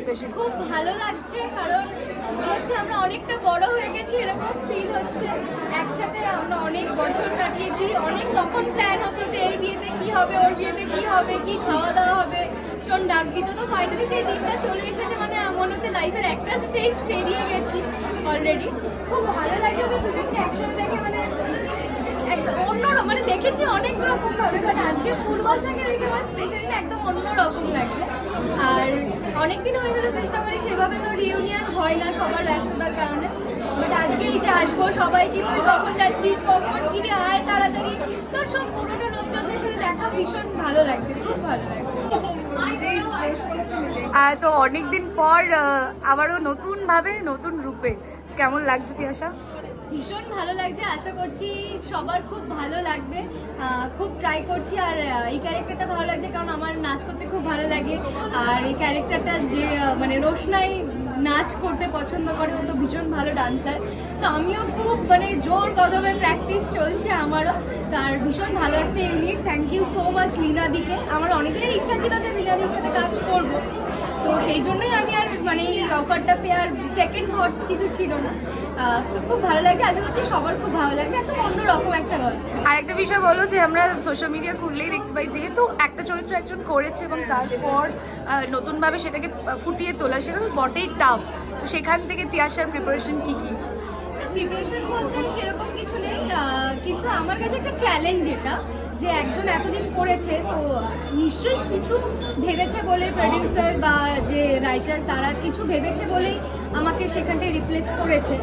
Special? খুব ভালো লাগছে, কারণ হচ্ছে আমরা অনেকটা বড় হয়ে গেছি এরকম ফিল হচ্ছে। একসাথে আমরা অনেক বছর কাটিয়েছি, অনেক তখন প্ল্যান হতো যে এর বিয়েতে কি হবে, ওর বিয়েতে কি হবে, কি খাওয়া দাওয়া হবে, শোন ডাকবি তো। তো ফাইনালি সেই দিনটা চলে এসেছে, মানে মনে হচ্ছে লাইফের একটা স্টেজ পেরিয়ে গেছি অলরেডি। খুব ভালো লাগে ওদের দুজনকে একসাথে দেখে, মানে একদম অন্যরকম, মানে দেখেছি অনেক রকম ভাবে, বাট আজকে পূর্বাশাকে দেখে আমার স্পেশালি একদম অন্যরকম লাগছে। আর অনেকদিন হয়ে গেল কৃষ্ণগরে সেভাবে তো রিউনিয়ন হয় না সবার ব্যস্ততার কারণে, বাট আজকে এই যে আসবো সবাই, কি তুই কখন যাচ্ছিস, কখন কিনে আয় তাড়াতাড়ি, তো সব পুরোটা লোকজনদের সাথে দেখা ভীষণ ভালো লাগছে, খুব ভালো লাগছে। তো অনেকদিন পর আবারও নতুন ভাবে নতুন রূপে কেমন লাগছে তিয়াশা? ভীষণ ভালো লাগছে, আশা করছি সবার খুব ভালো লাগবে। খুব ট্রাই করছি, আর এই ক্যারেক্টারটা ভালো লাগছে কারণ আমার নাচ করতে খুব ভালো লাগে। আর এই ক্যারেক্টারটা যে মানে রোশনাই নাচ করতে পছন্দ করে, ও তো ভীষণ ভালো ডান্সার, তো আমিও খুব মানে জোর কদমে প্র্যাকটিস চলছে আমারও। তার ভীষণ ভালো একটা unit. Thank you so much লীনাদিকে। আমার অনেকের ইচ্ছা ছিল যে লীনাদির সাথে কাজ করবো, তো সেই জন্যই আমি আর মানে এই অফারটা পেয়ে আর সেকেন্ড থটস কিছু ছিল না। তো খুব ভালো লাগছে, আশা করছি সবার খুব ভালো লাগবে। এত অন্যরকম একটা গল্প। আর একটা বিষয় বলো, যে আমরা সোশ্যাল মিডিয়া খুললেই দেখতে পাই যেহেতু একটা চরিত্র একজন করেছে এবং তারপর নতুনভাবে সেটাকে ফুটিয়ে তোলা, সেটা তো বটেই টাফ। তো সেখান থেকে তিয়াশার প্রিপারেশন কি কি? প্রিপারেশন বলতে সেরকম কিছু নেই, কিন্তু আমার কাছে একটা চ্যালেঞ্জ এটা, যে একজন এতদিন করেছে তো নিশ্চয়ই কিছু ভেবেছে বলে প্রডিউসার বা যে রাইটার তারা কিছু ভেবেছে বলেই আমাকে সেখানটায় রিপ্লেস করেছে।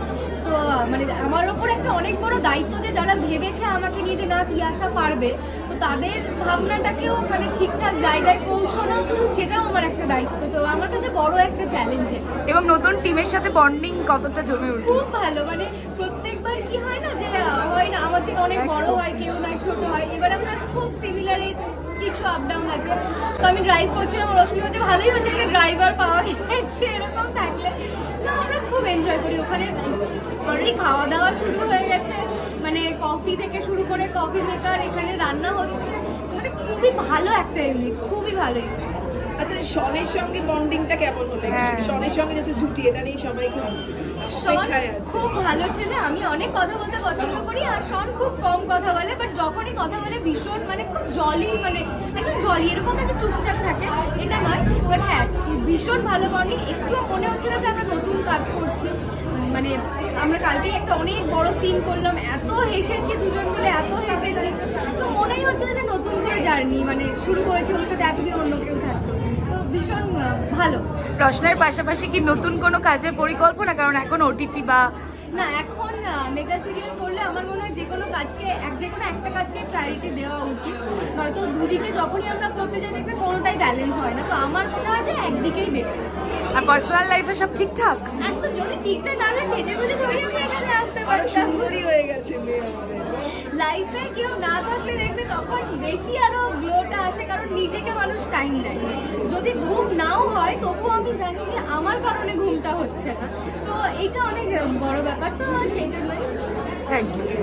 তো মানে আমার ওপর একটা অনেক বড় দায়িত্ব, যে যারা ভেবেছে আমাকে নিয়ে যে না তিয়াশা পারবে, তো তাদের ভাবনাটাকেও মানে ঠিকঠাক জায়গায় পৌঁছানো, সেটাও আমার একটা দায়িত্ব। তো আমার কাছে বড় একটা চ্যালেঞ্জ। এবং নতুন টিমের সাথে বন্ডিং কতটা জমে উঠবে? খুব ভালো, মানে প্রত্যেকবার কি হয় না যে হয় না আমার থেকে অনেক বড় হয়, কেউ নয় ছোট হয়, এবার আমরা খুব সিমিলার এজ, কিছু আপ ডাউন আছে। তো আমি ড্রাইভ করছিলাম, রশ্মি হচ্ছে ভালোই হচ্ছে একটা ড্রাইভার পাওয়া গেছে, এরকম থাকলে তো আমরা খুব এনজয় করি। ওখানে অলরেডি খাওয়া দাওয়া শুরু হয়ে গেছে, মানে কফি থেকে শুরু করে কফি মেকার, এখানে রান্না হচ্ছে, মানে খুবই ভালো একটা ইউনিট, খুবই ভালো ইউনিট। আচ্ছা, শনের সঙ্গে বন্ডিংটা কেমন হলো? শনের সঙ্গে যেহেতু জুটি, এটা নিয়ে সবাই খুব ভালো ছেলে, আমি অনেক কথা বলতে পছন্দ করি, আর শন খুব কম কথা বলে, বাট যখনই কথা বলে ভীষণ মানে খুব জলি, মানে একদম জলি, এরকম একটা চুপচাপ থাকে এটা নয়, বাট হ্যাঁ ভীষণ ভালো বন্ডিং। একটুও মনে হচ্ছে না যে আমরা নতুন কাজ করছি, মানে আমরা কালকেই একটা অনেক বড় সিন করলাম, এত হেসেছি দুজন মিলে, এত হেসেছি, তো মনেই হচ্ছে না যে নতুন করে জার্নি মানে শুরু করেছি, ওর সাথে এতদিন অন্য কেউ থাকতো, তো ভীষণ ভালো। রচনার পাশাপাশি কি নতুন কোনো কাজের পরিকল্পনা? কারণ এখন ওটিটি বা না, এখন মেগা সিরিয়াল করলে আমার মনে হয় যে কোনো একটা কাজকে প্রায়োরিটি দেওয়া উচিত। হয়তো দুদিকে যখনই আমরা করতে যাই দেখবে কোনোটাই ব্যালেন্স হয় না, তো আমার মনে হয় যে একদিকেই বেটার। আর পার্সোনাল লাইফে সব ঠিকঠাক? একদম, যদি ঠিকঠাক না হয় সেজে গুজে ধরে আমি এখানে আসতে পারতাম। হয়ে গেছে লাইফে কেউ না থাকলে দেখবে তখন বেশি আরো গ্লোটা আসে, কারণ নিজেকে মানুষ টাইম দেয়। যদি ঘুম নাও হয় তবুও আমি জানি যে আমার কারণে ঘুমটা হচ্ছে না, তো এটা অনেক বড় ব্যাপার, তো সেই জন্যই। Thank you.